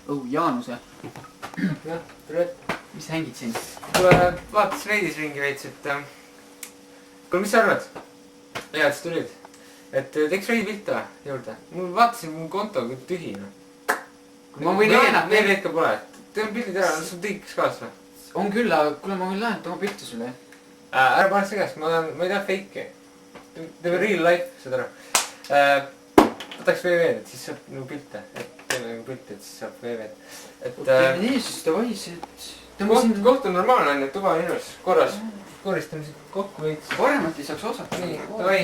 Jaanuse. Jah, tere. Mis sa hängid siin? Kuule, vaatas reidis ringi veits, et... Kuule, mis sa arvad? Hea, et sa tulid. Et teeks reidi pilta juurde. Mul vaatasin, mu konto on tühi. Ma võin laenata. Veel hetke pole. Teeme pildid ära, sul tõiks kaas või? On küll, aga kuule, ma võin laenata oma pilti sulle. Ära pane segast, ma ei taha fake'i. Teeme real life, saad aru. Võtaks VV-d, et siis saab nagu pilte. Teeme nagu pilte, et siis saab VV-d. Teeme nii, siis davai, et... Koht on normaalne, on, et tuba on ilus, korras. Koristame siit kokku veits. Paremat ei saaks osata. Nii, davai.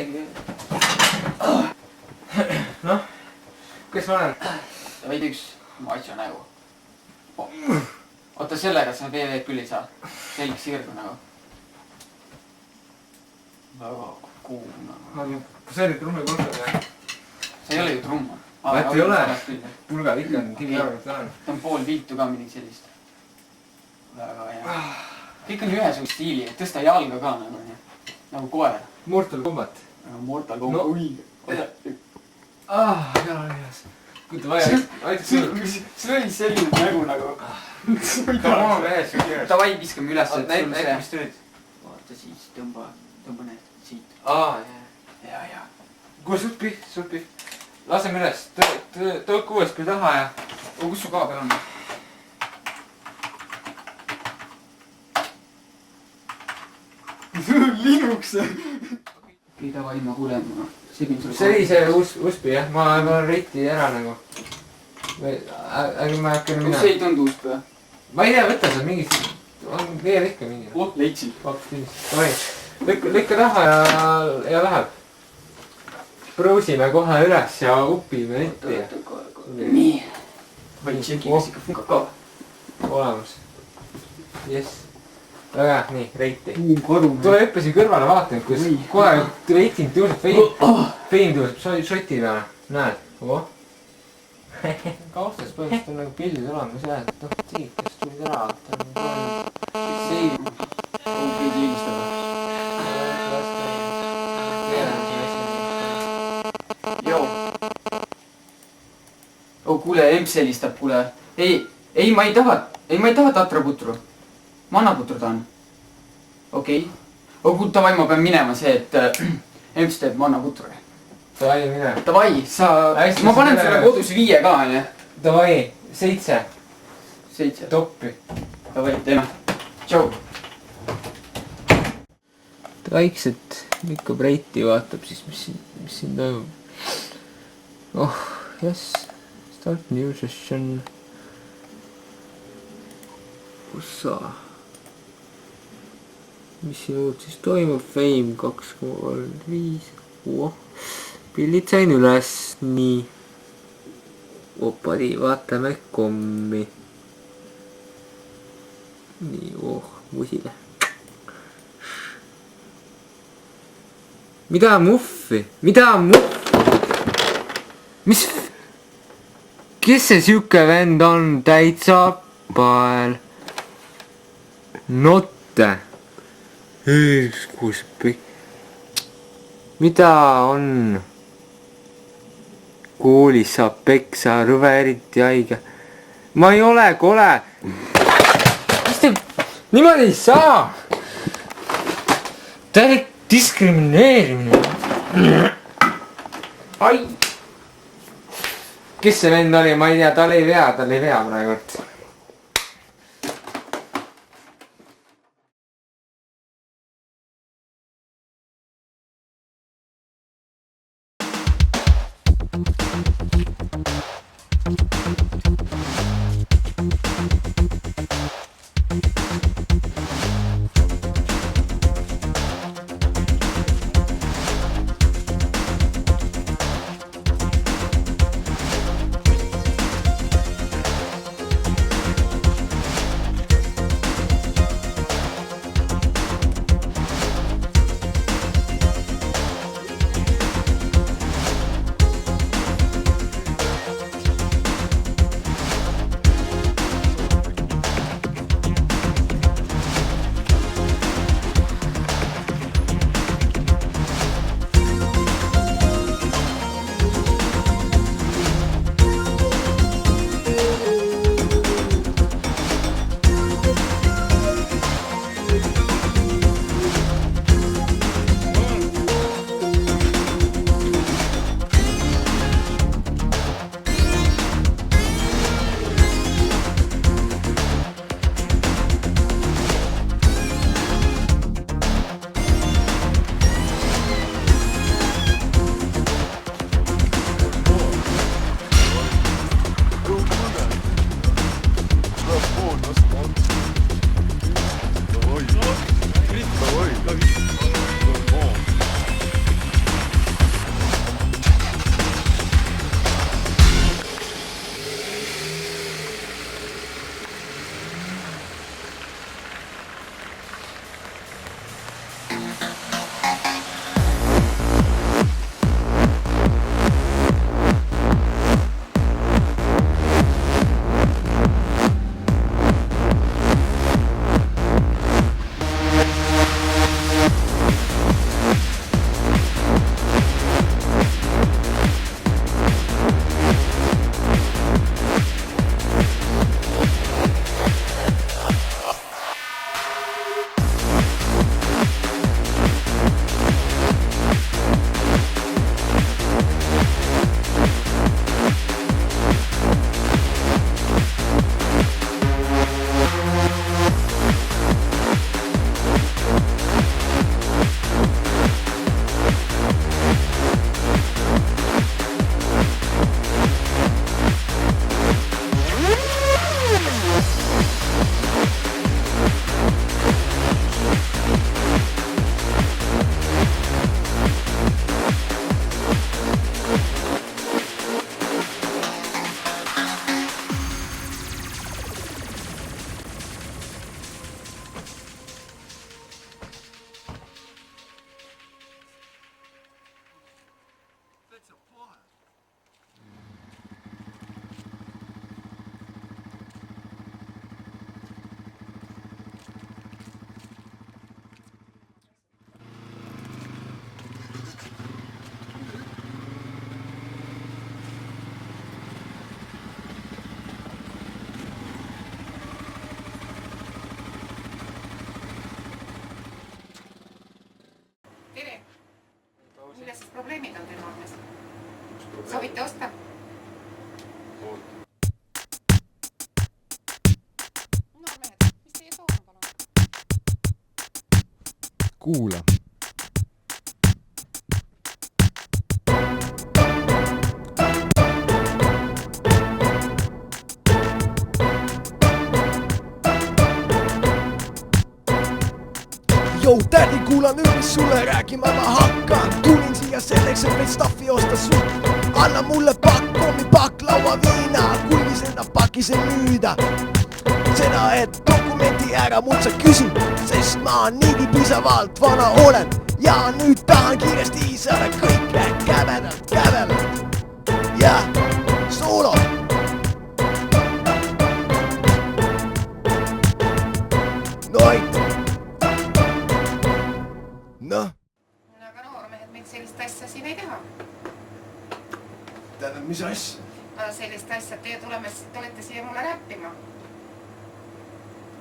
Noh, kes ma olen? Davai, üks maitsu nägu. Oota, sellega sa VV küll ei saa. Selg sirgu nagu. Väga kuum nagu. See oli trummi pulgad või? See ei ole ju trumm. Vaat ei ole. Pulgad ikka on tiimi arvalt olen. Ta on pool viltu ka midagi sellist. Väga hea. Kõik on ühesugust stiili, et tõsta jalga ka nagu koer. Mortal Kombat. Mortal Kombat. Ui. Jalas. Kuida vaja. Sul oli selline nägu nagu. Come on, mees. Davai, viskame üles. Näita, mis tulid. Vaata siis, tõmba need siit. Ja. Kuule, suht piht. Laseme üles. Tõuku uuesti taha ja... Kus su kaabel on? Linux! Okei, davai, ma kuulen. See oli see uspi, jah. Ma olen reiti ära nagu. Äkki ma ei hakka enam See ei tundu usp, jah? Ma ei tea, võtta seal mingit... On veel ikka mingi. Leitsin. Lõika taha ja läheb. Prousime kohe üles ja upime netti. Nii. Vaid tšeki, kas ikka funka ka? Olemas. Jess. Väga hea, nii, reiti. Karu. Tule hüppasin kõrvale vaatama, kus kohe reiting tõuseb, feim tõuseb šoti peale. Näed? Kaustas põhimõtteliselt on nagu pildid olemas jah, et noh, tiikas tulid ära. See ei eelistada. Joo. Kuule, Emps helistab, kuule. Ei, ma ei taha tatraputru. Mannaputru tahan. Okei. Davai, ma pean minema see, et Emps teeb mannaputru. Davai, mine. Davai, ma panen sulle kodus 5 ka, on jah? Davai, 7. 7. Toppi. Davai, teeme. Tšau. Ta vaikselt lükkab reiti, vaatab siis, mis siin toimub. Yes. Start new session. Kus sa? Mis siin uut siis toimub? Fame 2,35. Pildid sain üles. Nii. Opadi, vaatame kommi. Nii, musile. Mida muffi? Mis? Kes see siuke vend on? Täitsa pael. Notte. Kus pikk. Mida on? Koolis saab peksa, rõve eriti haige. Ma ei ole kole. Mis te... Niimoodi ei saa. Täilik diskrimineerimine. Ai. Kes see vend oli? Ma ei tea, tal ei vea praegu. soovite osta? Noormehed, mis teie soov on, palun? Kuula. Jou, tädi, kuula nüüd, mis sulle räägima ma hakkan. Tulin siia selleks, et meid staffi osta suht. Anna mulle pakk, kommipakk, lauaviina, kulmisena pakise müüda. Seda, et dokumenti ära mult sa küsid, sest ma niigi piisavalt vana olen. Ja nüüd tahan kiiresti saada kõike kävelalt. Ja soolo. Noit. Noh. Aga noormehed, miks sellist asja siin ei teha? Tähendab, mis asja? Sellist asja, et teie tulete siia mulle räppima.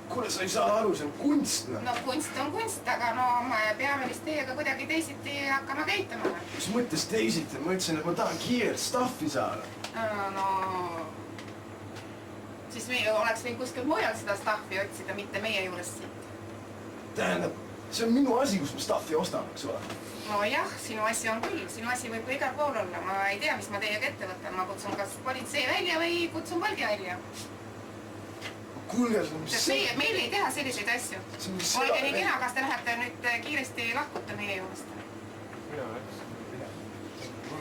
Kuule, sa ei saa aru, see on kunst. No kunst on kunst, aga no me peame vist teiega kuidagi teisiti hakkama käituma. Mis mõttes teisiti? Ma ütlesin, et ma tahan kiirelt staffi saada. No... Siis me oleks võinud kuskil mujal seda staffi otsida, mitte meie juurest siit. Tähendab, see on minu asi, kus ma staffi ostan, eks ole. No jah, sinu asi on küll. Sinu asi võib ka igal pool olla. Ma ei tea, mis ma teiega ette võtan. Ma kutsun kas politsei välja või kutsun palgi välja. Kuulge, see on mis Sest meil ei teha selliseid asju. Olge nii kena, kas te lähete nüüd kiiresti lahkuta meie juurest? Mina läks.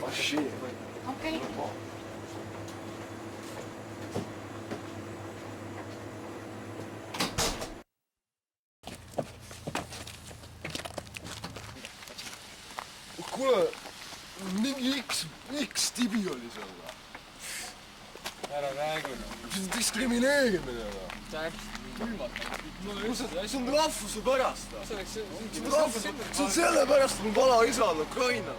Vaši. Okei. Kuule, mingi X tibi oli seal. Ära räägi. See on diskrimineerimine. See on rahvuse pärast. See on selle pärast, et mu vana isa on Ukraina.